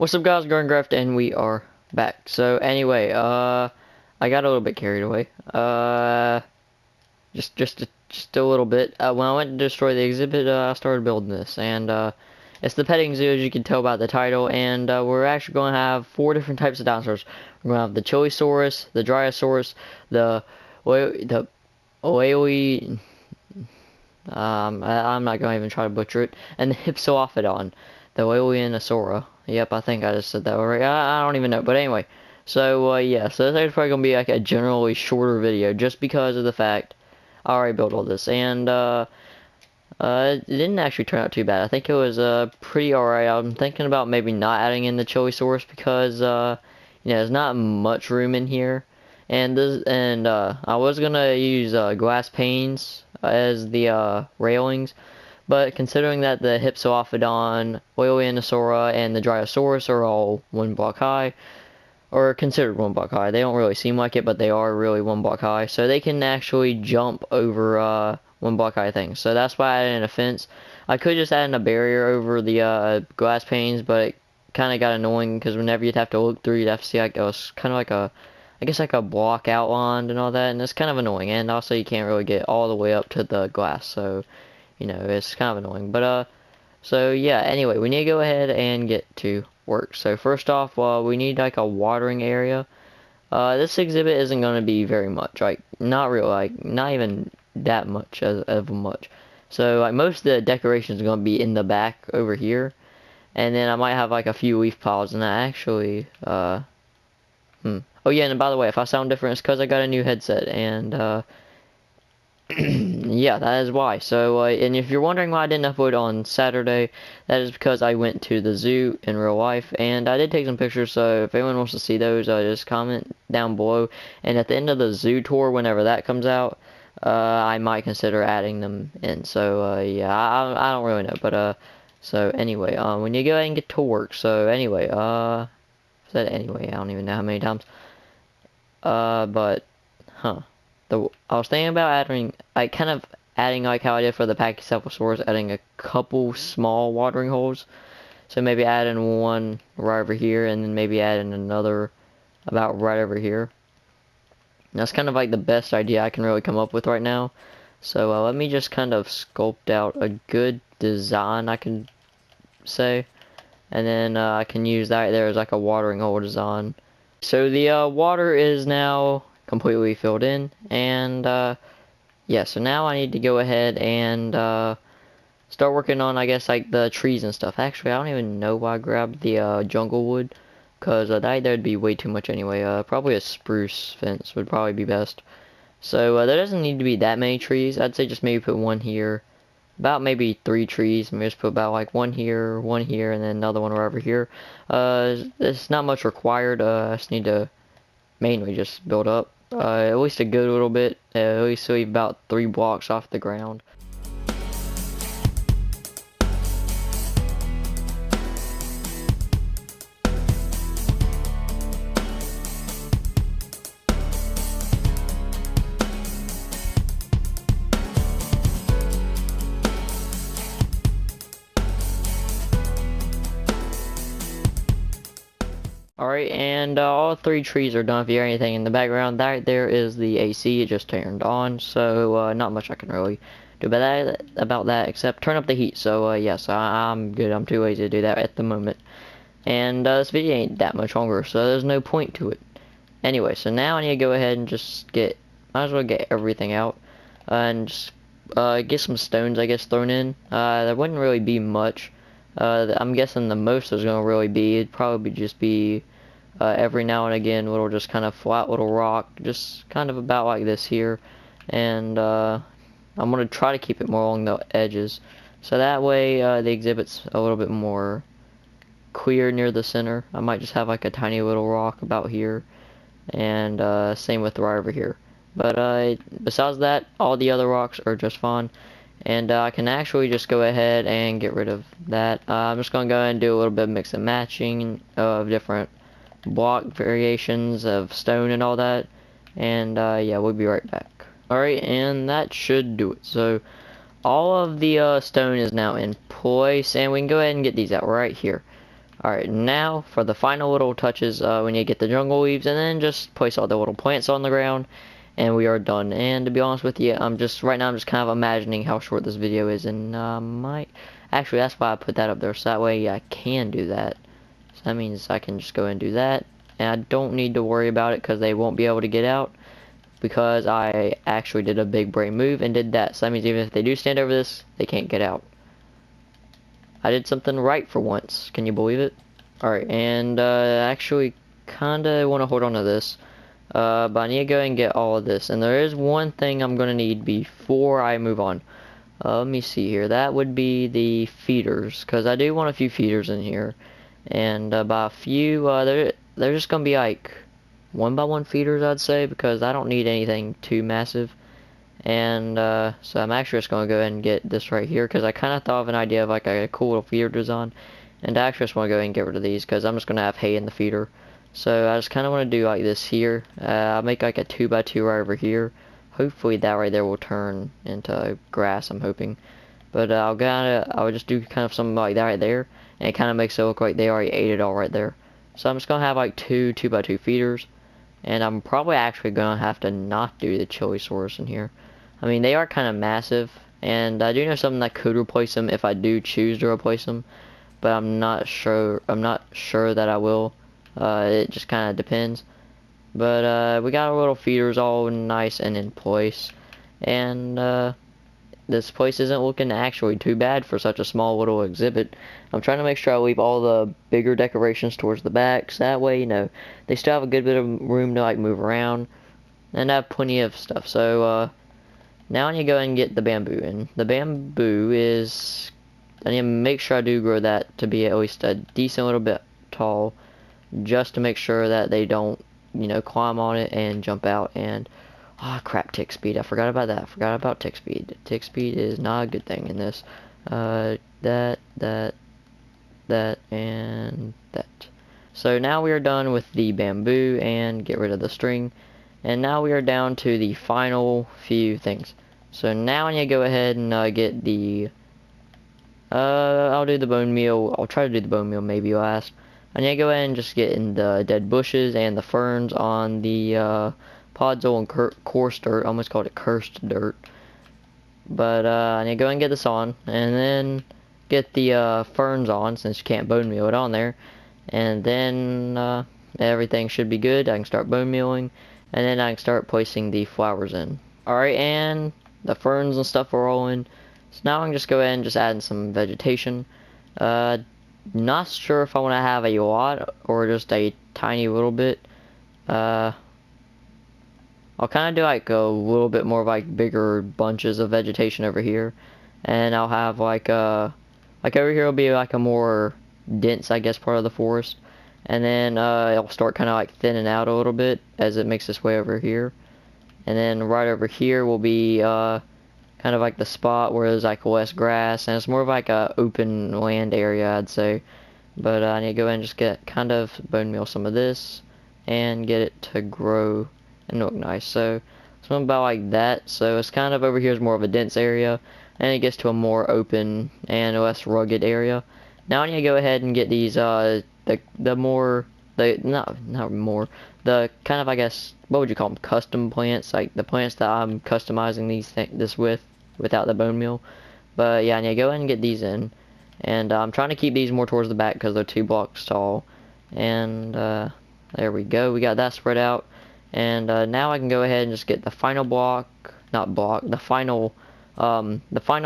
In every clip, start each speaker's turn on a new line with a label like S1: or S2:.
S1: What's up, guys? Garncraft, and we are back. So anyway, I got a little bit carried away. Just a little bit. When I went to destroy the exhibit, I started building this, and it's the petting zoo, as you can tell by the title. And we're actually going to have 4 different types of dinosaurs. We're going to have the Chilisaurus, the Dryosaurus, the Oeoi. I'm not going to even try to butcher it, and the Hypsilophodon, the Oeoinosaura. Yep, I think I just said that right. I don't even know, but anyway. So yeah, so this is probably gonna be like a generally shorter video, just because of the fact I already built all this, and it didn't actually turn out too bad. I think it was pretty alright. I'm thinking about maybe not adding in the Chilisaurus because there's not much room in here, and I was gonna use glass panes as the railings. But considering that the Hypsilophodon, Oeoinosaura, and the Dryosaurus are all 1 block high, or considered 1 block high, they don't really seem like it, but they are really 1 block high, so they can actually jump over 1 block high things. So that's why I added in a fence. I could just add in a barrier over the glass panes, but it kind of got annoying because whenever you'd have to look through, you'd have to see like kind of like I guess like a block outlined and all that, and it's kind of annoying. And also you can't really get all the way up to the glass, so it's kind of annoying. But so yeah, anyway, we need to go ahead and get to work. So first off, we need like a watering area. This exhibit isn't going to be very much, like not even that much of much. So like most of the decorations are going to be in the back over here, and then I might have like a few leaf piles. And I actually oh yeah, and by the way, if I sound different, it's because I got a new headset, and yeah, that is why. So, and if you're wondering why I didn't upload on Saturday, that is because I went to the zoo in real life, and I did take some pictures, so if anyone wants to see those, just comment down below, and at the end of the zoo tour, whenever that comes out, I might consider adding them in. So, yeah, I don't really know, but, so anyway, we need to go ahead and get to work. So, anyway, said anyway, I don't even know how many times, but, I was thinking about adding, like how I did for the Pachycephalosaurus, adding a couple small watering holes. So maybe adding one right over here, and then maybe adding another about right over here. And that's kind of like the best idea I can really come up with right now. So let me just kind of sculpt out a good design, I can say. And then I can use that there as like a watering hole design. So the water is now completely filled in, and yeah, so now I need to go ahead and start working on, I guess, like the trees and stuff. Actually, I don't even know why I grabbed the jungle wood, because that'd be way too much anyway. Probably a spruce fence would probably be best. So there doesn't need to be that many trees. I'd say just maybe put one here, about maybe 3 trees. Maybe just put about like one here, and then another one right over here. It's not much required. I just need to mainly just build up at least a good little bit, at least about 3 blocks off the ground. Alright, and all 3 trees are done. If you hear anything in the background, there is the AC. It just turned on, so not much I can really do about that except turn up the heat. So yes, I'm good. I'm too lazy to do that at the moment. And this video ain't that much longer, so there's no point to it. Anyway, so now I need to go ahead and just might as well get everything out, and just get some stones, I guess, thrown in. There wouldn't really be much. I'm guessing the most there's gonna really be, it'd probably just be every now and again little, just kind of flat little rock, just kind of about like this here, and I'm gonna try to keep it more along the edges, so that way the exhibit's a little bit more clear near the center. I might just have like a tiny little rock about here, and same with right over here. But besides that, all the other rocks are just fine. And I can actually just go ahead and get rid of that. I'm just going to go ahead and do a little bit of mix and matching of different block variations of stone and all that. And yeah, we'll be right back. Alright, and that should do it. So all of the stone is now in place, and we can go ahead and get these out right here. Alright, now for the final little touches, we need to get the jungle weaves and then just place all the little plants on the ground, and we are done. And to be honest with you, right now I'm just kind of imagining how short this video is, and actually that's why I put that up there, so that way I can do that. So that means I can just go and do that, and I don't need to worry about it because they won't be able to get out, because I actually did a big brain move and did that. So that means even if they do stand over this, they can't get out. I did something right for once. Can you believe it? Alright, and actually kinda want to hold on to this. But I need to go and get all of this. And there is one thing I'm going to need before I move on. Let me see here. That would be the feeders, because I do want a few feeders in here. And by a few, they're just going to be like 1x1 feeders, I'd say, because I don't need anything too massive. And so I'm actually just going to go ahead and get this right here, because I kind of thought of an idea of like a cool little feeder design. And I actually just want to go ahead and get rid of these, because I'm just going to have hay in the feeder. So I just kind of want to do like this here. I'll make like a 2x2 right over here. Hopefully that right there will turn into grass, I'm hoping. But I'll just do kind of something like that right there. And it kind of makes it look like they already ate it all right there. So I'm just going to have like two 2x2 feeders. And I'm probably actually going to have to not do the Chilisaurus in here. I mean, they are kind of massive, and I do know something that could replace them if I do choose to replace them, but I'm not sure that I will. It just kind of depends. But we got our little feeders all nice and in place, and this place isn't looking actually too bad for such a small little exhibit. I'm trying to make sure I leave all the bigger decorations towards the back, so that way, you know, they still have a good bit of room to like move around, and I have plenty of stuff. So now I need to go ahead and get the bamboo, and the bamboo is, I need to make sure I do grow that to be at least a decent little bit tall, just to make sure that they don't, you know, climb on it and jump out. And oh crap, tick speed, I forgot about that. I forgot about tick speed. Tick speed is not a good thing in this. That, and that. So now we are done with the bamboo, and get rid of the string. And now we are down to the final few things. So now I need to go ahead and get the, I'll do the bone meal. I'll try to do the bone meal maybe last. I need to go ahead and just get in the dead bushes and the ferns on the podzol and coarse dirt. I almost called it cursed dirt. But I need to go ahead and get this on, and then get the ferns on, since you can't bone meal it on there. And then everything should be good. I can start bone mealing, and then I can start placing the flowers in. Alright, and the ferns and stuff are all in. So now I can just go ahead and just add in some vegetation. Not sure if I want to have a lot or just a tiny little bit. I'll kind of do like a little bit more of like bigger bunches of vegetation over here. And I'll have like over here will be like a more dense, I guess, part of the forest. And then it'll start kind of like thinning out a little bit as it makes its way over here. And then right over here will be kind of like the spot where there's like less grass, and it's more of like a open land area, I'd say. But I need to go ahead and just get kind of bone meal some of this and get it to grow and look nice. So something about like that. So it's kind of over here is more of a dense area, and it gets to a more open and less rugged area. Now I need to go ahead and get these the kind of, I guess, what would you call them, custom plants, like the plants that I'm customizing this with, without the bone meal. But yeah, I need to go ahead and get these in, and I'm trying to keep these more towards the back because they're 2 blocks tall. And there we go, we got that spread out. And now I can go ahead and just get the final the final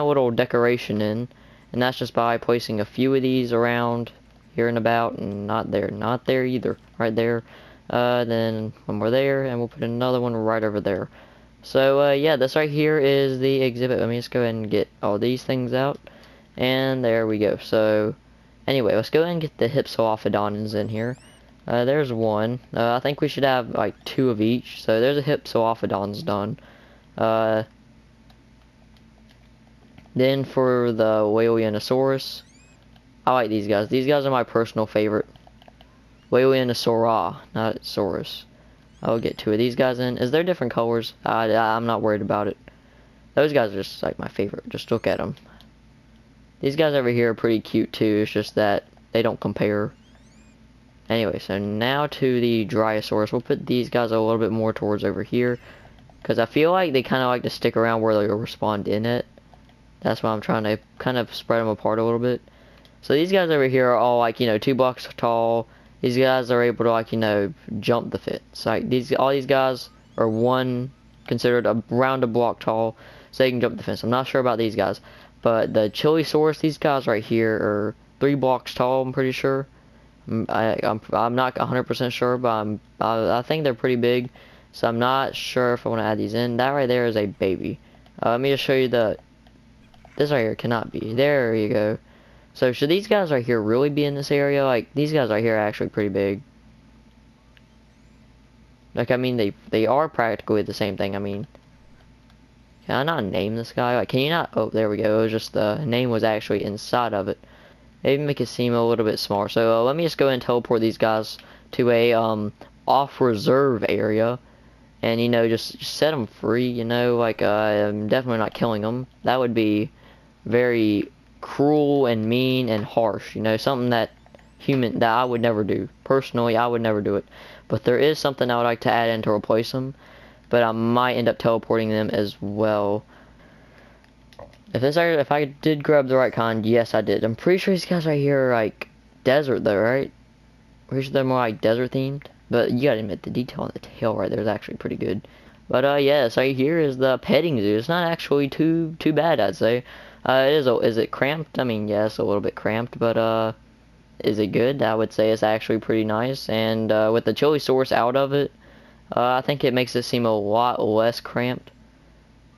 S1: little decoration in, and that's just by placing a few of these around here and about, and not there either, right there. Then one more there, and we'll put another one right over there. So yeah, this right here is the exhibit. Let me just go ahead and get all these things out, and there we go. So anyway, let's go ahead and get the Hypsilophodons in here. There's one. I think we should have like 2 of each. So there's a Hypsilophodons done. Then for the Whaleonosaurus, I like these guys. These guys are my personal favorite. Whaleonosaura, not Saurus. I'll get 2 of these guys in. Is there different colors? I'm not worried about it. Those guys are just like my favorite. Just look at them. These guys over here are pretty cute too. It's just that they don't compare. Anyway, so now to the Dryosaurus. We'll put these guys a little bit more towards over here, because I feel like they kind of like to stick around where they'll respond in it. That's why I'm trying to kind of spread them apart a little bit. So these guys over here are all like, 2 blocks tall. These guys are able to like, jump the fence. Like all these guys are considered around a block tall, so they can jump the fence. I'm not sure about these guys, but the Chilisaurus, these guys right here are 3 blocks tall. I'm pretty sure. I'm not 100% sure, but I think they're pretty big. So I'm not sure if I want to add these in. That right there is a baby. Let me just show you this right here cannot be. There you go. So should these guys right here really be in this area? Like these guys right here are actually pretty big. Like I mean they are practically the same thing. I mean, can I not name this guy? Like can you not? Oh, there we go. It was just the name was actually inside of it. Maybe make it seem a little bit smaller. So let me just go ahead and teleport these guys to a off reserve area, and just set them free. Like I'm definitely not killing them. That would be very cruel and mean and harsh. Something that I would never do. Personally, I would never do it. But there is something I would like to add in to replace them. But I might end up teleporting them as well. If I did grab the right kind, yes I did. I'm pretty sure these guys right here are like desert though, right? Pretty sure they're more like desert themed. But you gotta admit the detail on the tail right there is actually pretty good. But yes, right here is the petting zoo. It's not actually too bad, I'd say. Is it cramped? I mean, yes, a little bit cramped, but is it good? I would say it's actually pretty nice. And with the Chilisaurus out of it, I think it makes it seem a lot less cramped.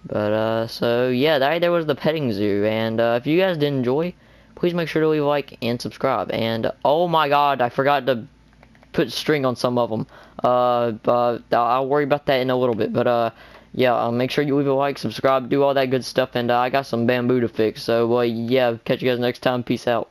S1: But so yeah, there was the petting zoo. And if you guys did enjoy, please make sure to leave a like and subscribe. And oh my God, I forgot to put string on some of them. But I'll worry about that in a little bit. But yeah, make sure you leave a like, subscribe, do all that good stuff, and I got some bamboo to fix. So yeah, catch you guys next time. Peace out.